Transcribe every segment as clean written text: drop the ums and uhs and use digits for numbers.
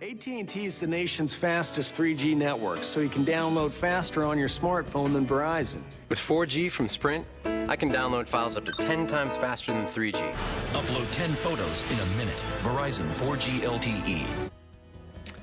AT&T is the nation's fastest 3G network, so you can download faster on your smartphone than Verizon. With 4G from Sprint, I can download files up to 10 times faster than 3G. Upload 10 photos in a minute. Verizon 4G LTE.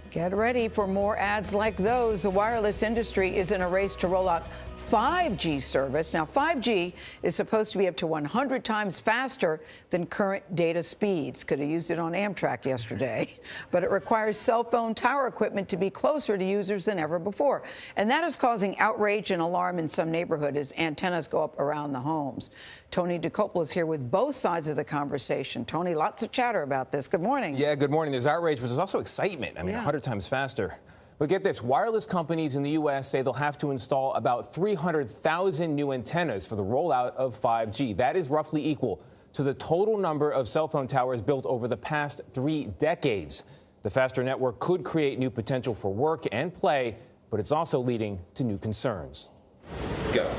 Get ready for more ads like those. The wireless industry is in a race to roll out 5G service. Now, 5G is supposed to be up to 100 times faster than current data speeds. Could have used it on Amtrak yesterday. But it requires cell phone tower equipment to be closer to users than ever before. And that is causing outrage and alarm in some neighborhoods as antennas go up around the homes. Tony DeCopel is here with both sides of the conversation. Tony, lots of chatter about this. Good morning. Yeah, good morning. There's outrage, but there's also excitement. I mean, 100 times faster. But get this, wireless companies in the U.S. say they'll have to install about 300,000 new antennas for the rollout of 5G. That is roughly equal to the total number of cell phone towers built over the past 3 decades. The faster network could create new potential for work and play, but it's also leading to new concerns. Go.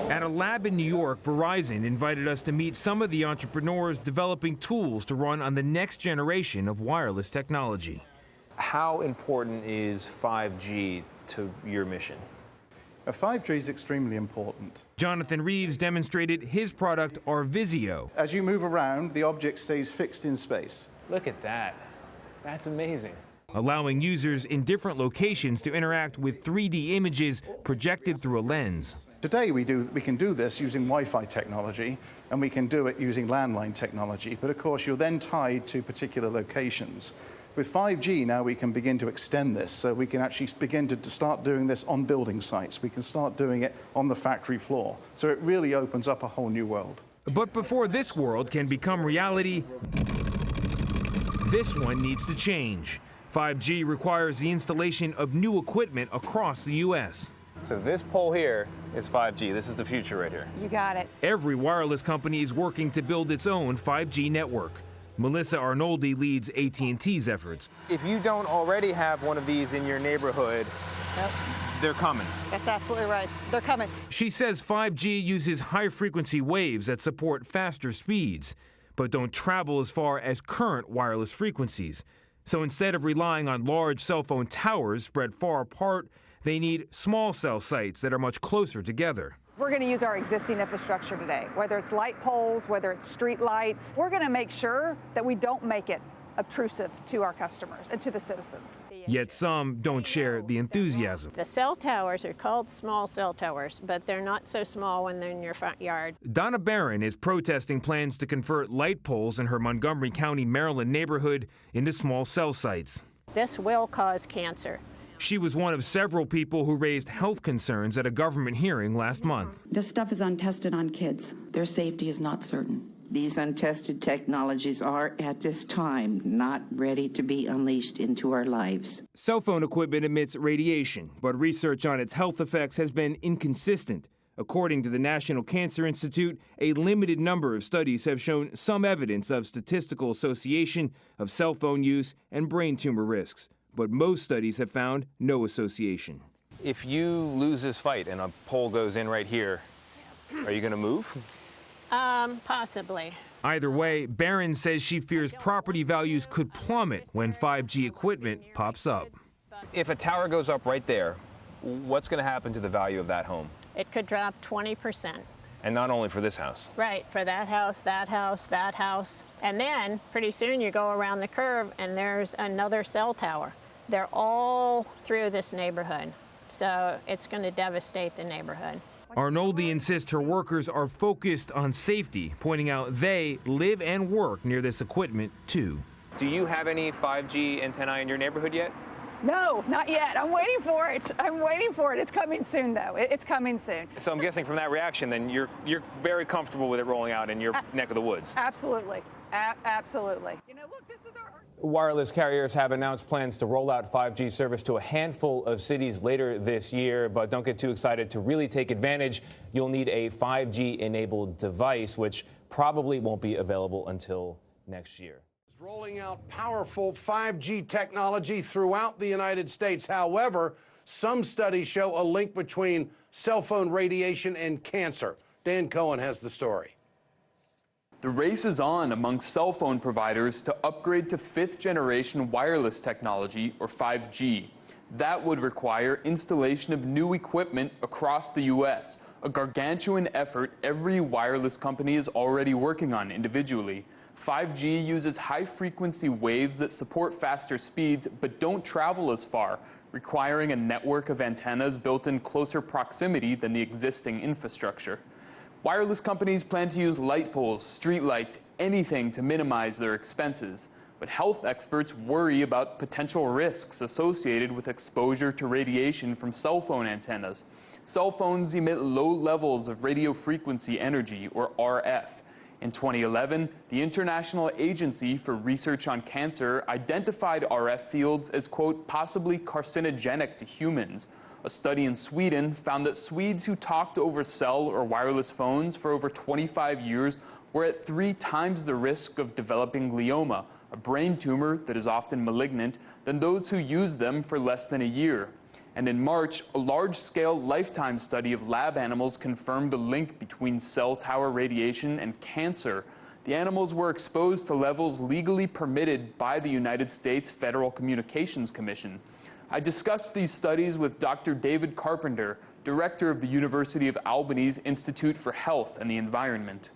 At a lab in New York, Verizon invited us to meet some of the entrepreneurs developing tools to run on the next generation of wireless technology. How important is 5G to your mission? 5G is extremely important. Jonathan Reeves demonstrated his product, Arvizio. As you move around, the object stays fixed in space. Look at that. That's amazing. Allowing users in different locations to interact with 3D images projected through a lens. Today we can do this using Wi-Fi technology, and we can do it using landline technology, but of course you're then tied to particular locations. With 5G now we can begin to extend this, so we can actually begin to start doing this on building sites. We can start doing it on the factory floor. So it really opens up a whole new world. But before this world can become reality, this one needs to change. 5G requires the installation of new equipment across the U.S. So this pole here is 5G. This is the future right here. You got it. Every wireless company is working to build its own 5G network. Melissa Arnoldi leads AT&T's efforts. If you don't already have one of these in your neighborhood, they're coming. That's absolutely right. They're coming. She says 5G uses high-frequency waves that support faster speeds, but don't travel as far as current wireless frequencies. So instead of relying on large cell phone towers spread far apart, they need small cell sites that are much closer together. We're going to use our existing infrastructure today, whether it's light poles, whether it's street lights. We're going to make sure that we don't make it obtrusive to our customers and to the citizens. Yet some don't share the enthusiasm. The cell towers are called small cell towers, but they're not so small when they're in your front yard. Donna Barron is protesting plans to convert light poles in her Montgomery County, Maryland neighborhood into small cell sites. This will cause cancer. She was one of several people who raised health concerns at a government hearing last month. This stuff is untested on kids. Their safety is not certain. These untested technologies are, at this time, not ready to be unleashed into our lives. Cell phone equipment emits radiation, but research on its health effects has been inconsistent. According to the National Cancer Institute, a limited number of studies have shown some evidence of statistical association of cell phone use and brain tumor risks. But most studies have found no association. If you lose this fight and a pole goes in right here, are you going to move? Possibly. Either way, Barron says she fears property values could plummet when 5G equipment pops up. If a tower goes up right there, what's going to happen to the value of that home? It could drop 20%. And not only for this house. Right, for that house, that house, that house. And then pretty soon you go around the curve and there's another cell tower. They're all through this neighborhood, so it's going to devastate the neighborhood. Arnoldi insists her workers are focused on safety, pointing out they live and work near this equipment, too. Do you have any 5G antennae in your neighborhood yet? No, not yet. I'm waiting for it. I'm waiting for it. It's coming soon, though. It's coming soon. So I'm guessing from that reaction, then you're very comfortable with it rolling out in your neck of the woods. Absolutely. Absolutely. You know, look, this is our... Wireless carriers have announced plans to roll out 5G service to a handful of cities later this year, but don't get too excited. To really take advantage, you'll need a 5G-enabled device, which probably won't be available until next year. Rolling out powerful 5G technology throughout the United States. However, some studies show a link between cell phone radiation and cancer. Dan Cohen has the story. The race is on among cell phone providers to upgrade to 5th-generation wireless technology, or 5G. That would require installation of new equipment across the U.S., a gargantuan effort every wireless company is already working on individually. 5G uses high-frequency waves that support faster speeds but don't travel as far, requiring a network of antennas built in closer proximity than the existing infrastructure. Wireless companies plan to use light poles, streetlights, anything to minimize their expenses. But health experts worry about potential risks associated with exposure to radiation from cell phone antennas. Cell phones emit low levels of radio frequency energy, or RF. In 2011, the International Agency for Research on Cancer identified RF fields as, quote, possibly carcinogenic to humans. A study in Sweden found that Swedes who talked over cell or wireless phones for over 25 years were at 3 times the risk of developing glioma, a brain tumor that is often malignant, than those who used them for less than a year. And in March, a large-scale lifetime study of lab animals confirmed a link between cell tower radiation and cancer. The animals were exposed to levels legally permitted by the United States Federal Communications Commission. I discussed these studies with Dr. David Carpenter, director of the University of Albany's Institute for Health and the Environment.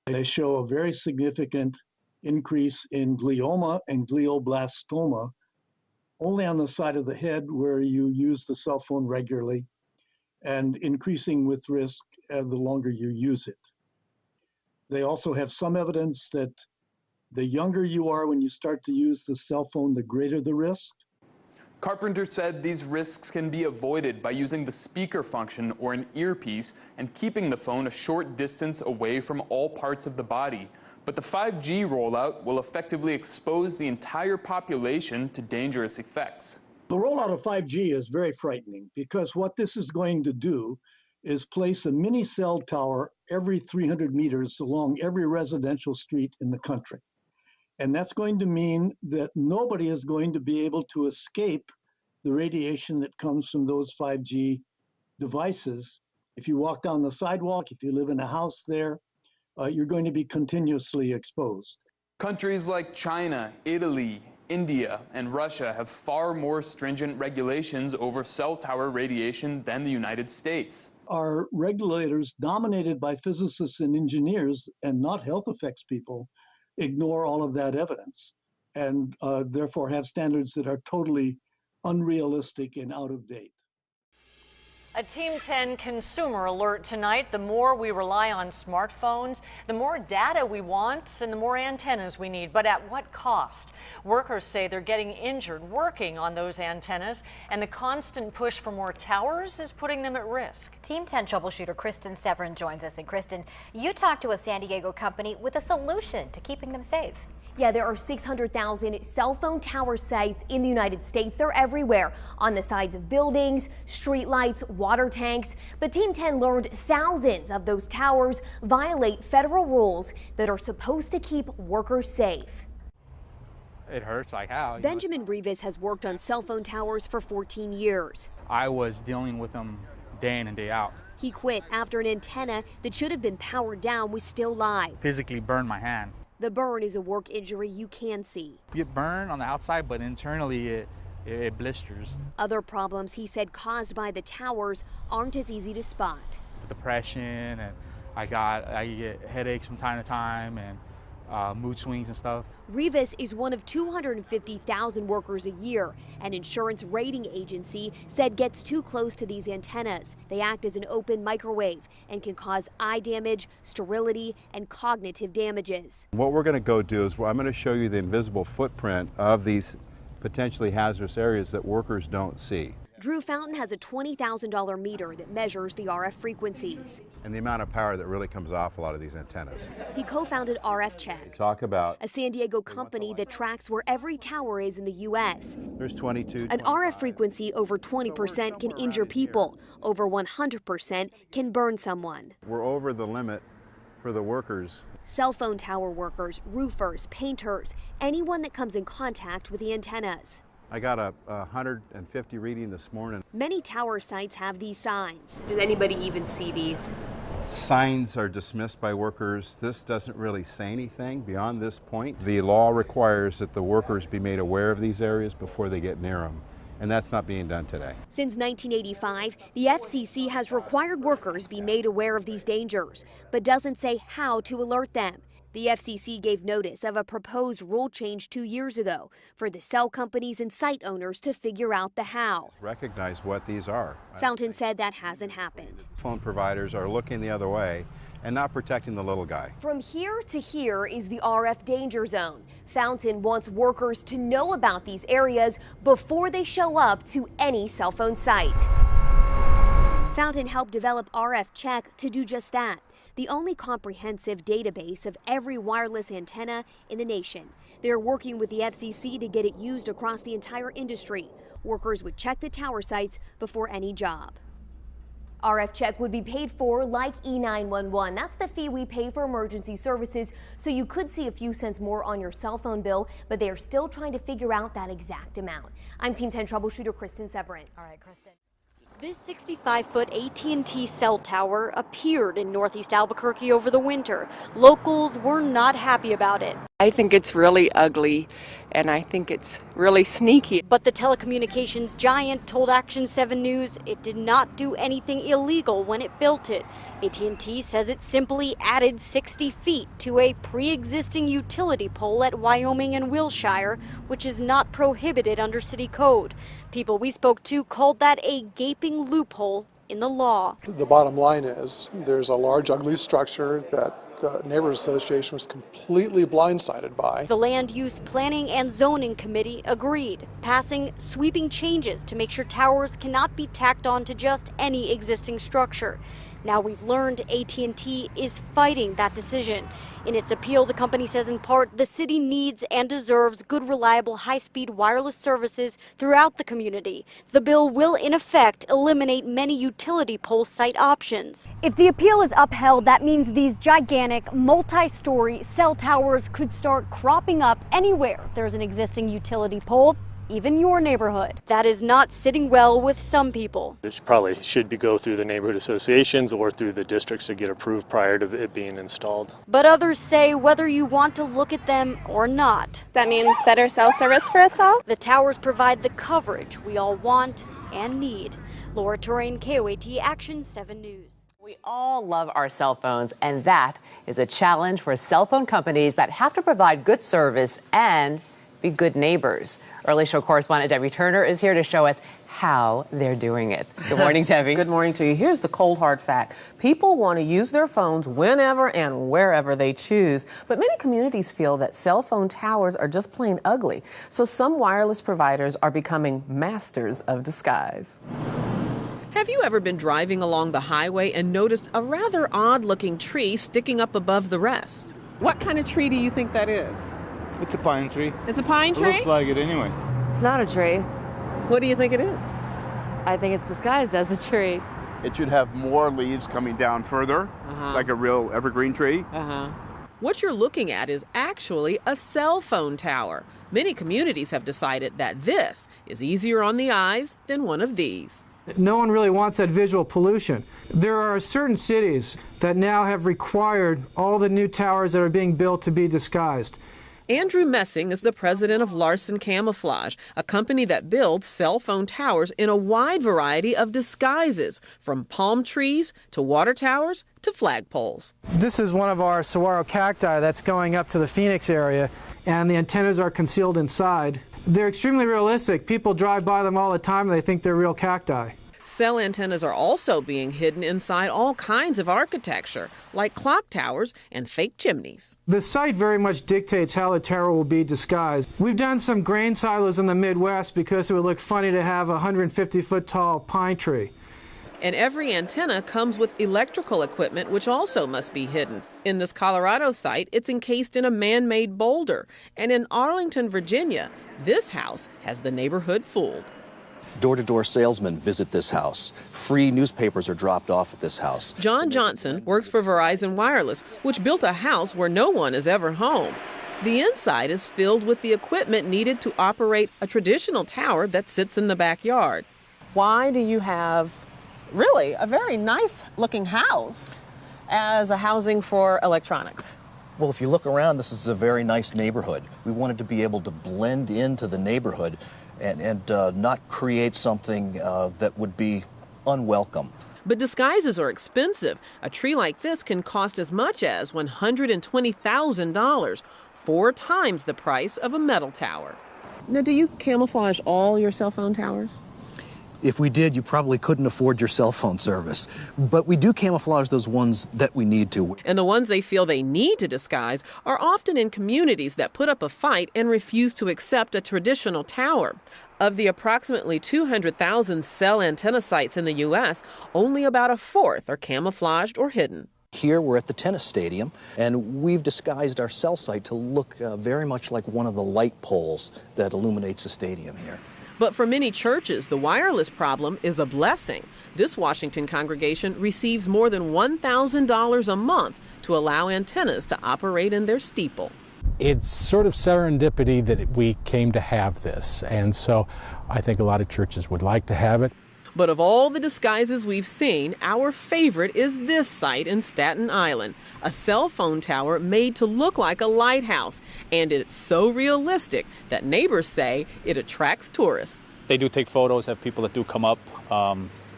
They show a very significant increase in glioma and glioblastoma only on the side of the head where you use the cell phone regularly, and increasing with risk the longer you use it. They also have some evidence that the younger you are when you start to use the cell phone, the greater the risk. Carpenter said these risks can be avoided by using the speaker function or an earpiece and keeping the phone a short distance away from all parts of the body. But the 5G rollout will effectively expose the entire population to dangerous effects. The rollout of 5G is very frightening because what this is going to do is place a mini cell tower every 300 meters along every residential street in the country. And that's going to mean that nobody is going to be able to escape the radiation that comes from those 5G devices. If you walk down the sidewalk, if you live in a house there, you're going to be continuously exposed. Countries like China, Italy, India, and Russia have far more stringent regulations over cell tower radiation than the United States. Our regulators, dominated by physicists and engineers and not health effects people, ignore all of that evidence and therefore have standards that are totally unrealistic and out of date. A Team 10 consumer alert tonight. The more we rely on smartphones, the more data we want and the more antennas we need. But at what cost? Workers say they're getting injured working on those antennas, and the constant push for more towers is putting them at risk. Team 10 troubleshooter Kristen Severin joins us. And Kristen, you talked to a San Diego company with a solution to keeping them safe. Yeah, there are 600,000 cell phone tower sites in the United States. They're everywhere, on the sides of buildings, streetlights, water tanks. But Team 10 learned thousands of those towers violate federal rules that are supposed to keep workers safe. It hurts like how. Benjamin Rivas has worked on cell phone towers for 14 years. I was dealing with them day in and day out. He quit after an antenna that should have been powered down was still live. Physically burned my hand. The burn is a work injury you can see. You get burned on the outside, but internally it blisters. Other problems he said caused by the towers aren't as easy to spot. Depression, and I get headaches from time to time, and mood swings and stuff. Rivas is one of 250,000 workers a year. An insurance rating agency said gets too close to these antennas. They act as an open microwave and can cause eye damage, sterility, and cognitive damages. What we're going to go do is I'm going to show you the invisible footprint of these potentially hazardous areas that workers don't see. Drew Fountain has a $20,000 meter that measures the RF frequencies. And the amount of power that really comes off a lot of these antennas. He co-founded RF Check, Talk about a San Diego company that tracks where every tower is in the U.S. There's 22. An RF frequency over 20% can injure people. Over 100% can burn someone. We're over the limit for the workers. Cell phone tower workers, roofers, painters, anyone that comes in contact with the antennas. I got a 150 reading this morning. Many tower sites have these signs. Does anybody even see these? Signs are dismissed by workers. This doesn't really say anything beyond this point. The law requires that the workers be made aware of these areas before they get near them, and that's not being done today. Since 1985, the FCC has required workers be made aware of these dangers, but doesn't say how to alert them. The FCC gave notice of a proposed rule change 2 years ago for the cell companies and site owners to figure out the how. Recognize what these are. Fountain said that hasn't happened. Phone providers are looking the other way and not protecting the little guy. From here to here is the RF danger zone. Fountain wants workers to know about these areas before they show up to any cell phone site. Fountain helped develop RF Check to do just that, the only comprehensive database of every wireless antenna in the nation. They're working with the FCC to get it used across the entire industry. Workers would check the tower sites before any job. RF Check would be paid for like E911. That's the fee we pay for emergency services, so you could see a few cents more on your cell phone bill, but they are still trying to figure out that exact amount. I'm Team 10 troubleshooter Kristen Severance. All right, Kristen. This 65-foot AT&T cell tower appeared in northeast Albuquerque over the winter. Locals were not happy about it. I think it's really ugly, and I think it's really sneaky. But the telecommunications giant told Action 7 News it did not do anything illegal when it built it. AT&T says it simply added 60 feet to a pre-existing utility pole at Wyoming and Wilshire, which is not prohibited under city code. People we spoke to called that a gaping loophole in the law. The bottom line is there's a large, ugly structure that the Neighborhood Association was completely blindsided by. The Land Use Planning and Zoning Committee agreed, passing sweeping changes to make sure towers cannot be tacked on to just any existing structure. Now we've learned AT&T is fighting that decision. In its appeal, the company says in part the city needs and deserves good, reliable, high-speed wireless services throughout the community. The bill will, in effect, eliminate many utility pole site options. If the appeal is upheld, that means these gigantic, multi-story cell towers could start cropping up anywhere there's an existing utility pole, even your neighborhood. That is not sitting well with some people. This probably should go through the neighborhood associations or through the districts to get approved prior to it being installed. But others say whether you want to look at them or not. That means better cell service for us all? The towers provide the coverage we all want and need. Laura Torrain, KOAT Action 7 News. We all love our cell phones, and that is a challenge for cell phone companies that have to provide good service and be good neighbors. Early Show correspondent Debbie Turner is here to show us how they're doing it. Good morning, Debbie. Good morning to you. Here's the cold, hard fact. People want to use their phones whenever and wherever they choose, but many communities feel that cell phone towers are just plain ugly. So some wireless providers are becoming masters of disguise. Have you ever been driving along the highway and noticed a rather odd-looking tree sticking up above the rest? What kind of tree do you think that is? It's a pine tree. It's a pine tree? It looks like it anyway. It's not a tree. What do you think it is? I think it's disguised as a tree. It should have more leaves coming down further, like a real evergreen tree. What you're looking at is actually a cell phone tower. Many communities have decided that this is easier on the eyes than one of these. No one really wants that visual pollution. There are certain cities that now have required all the new towers that are being built to be disguised. Andrew Messing is the president of Larson Camouflage, a company that builds cell phone towers in a wide variety of disguises, from palm trees to water towers to flagpoles. This is one of our saguaro cacti that's going up to the Phoenix area, and the antennas are concealed inside. They're extremely realistic. People drive by them all the time and they think they're real cacti. Cell antennas are also being hidden inside all kinds of architecture, like clock towers and fake chimneys. The site very much dictates how the tower will be disguised. We've done some grain silos in the Midwest because it would look funny to have a 150-foot tall pine tree. And every antenna comes with electrical equipment, which also must be hidden. In this Colorado site, it's encased in a man-made boulder. And in Arlington, Virginia, this house has the neighborhood fooled. Door-to-door salesmen visit this house. Free newspapers are dropped off at this house. John Johnson works for Verizon Wireless, which built a house where no one is ever home. The inside is filled with the equipment needed to operate a traditional tower that sits in the backyard. Why do you have really a very nice looking house as a housing for electronics? Well, if you look around, this is a very nice neighborhood. We wanted to be able to blend into the neighborhood and not create something that would be unwelcome. But disguises are expensive. A tree like this can cost as much as $120,000, 4 times the price of a metal tower. Now, do you camouflage all your cell phone towers? If we did, you probably couldn't afford your cell phone service. But we do camouflage those ones that we need to. And the ones they feel they need to disguise are often in communities that put up a fight and refuse to accept a traditional tower. Of the approximately 200,000 cell antenna sites in the U.S., only about a fourth are camouflaged or hidden. Here we're at the tennis stadium, and we've disguised our cell site to look very much like one of the light poles that illuminates the stadium here. But for many churches, the wireless problem is a blessing. This Washington congregation receives more than $1,000 a month to allow antennas to operate in their steeple. It's sort of serendipity that we came to have this, and so I think a lot of churches would like to have it. But of all the disguises we've seen, our favorite is this site in Staten Island, a cell phone tower made to look like a lighthouse. And it's so realistic that neighbors say it attracts tourists. They do take photos, have people that do come up,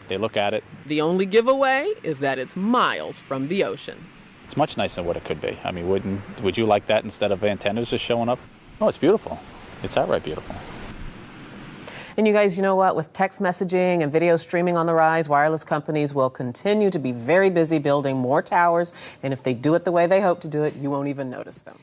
they look at it. The only giveaway is that it's miles from the ocean. It's much nicer than what it could be. I mean, would you like that instead of antennas just showing up? Oh, it's beautiful. It's outright beautiful. And you guys, you know what? With text messaging and video streaming on the rise, wireless companies will continue to be very busy building more towers. And if they do it the way they hope to do it, you won't even notice them.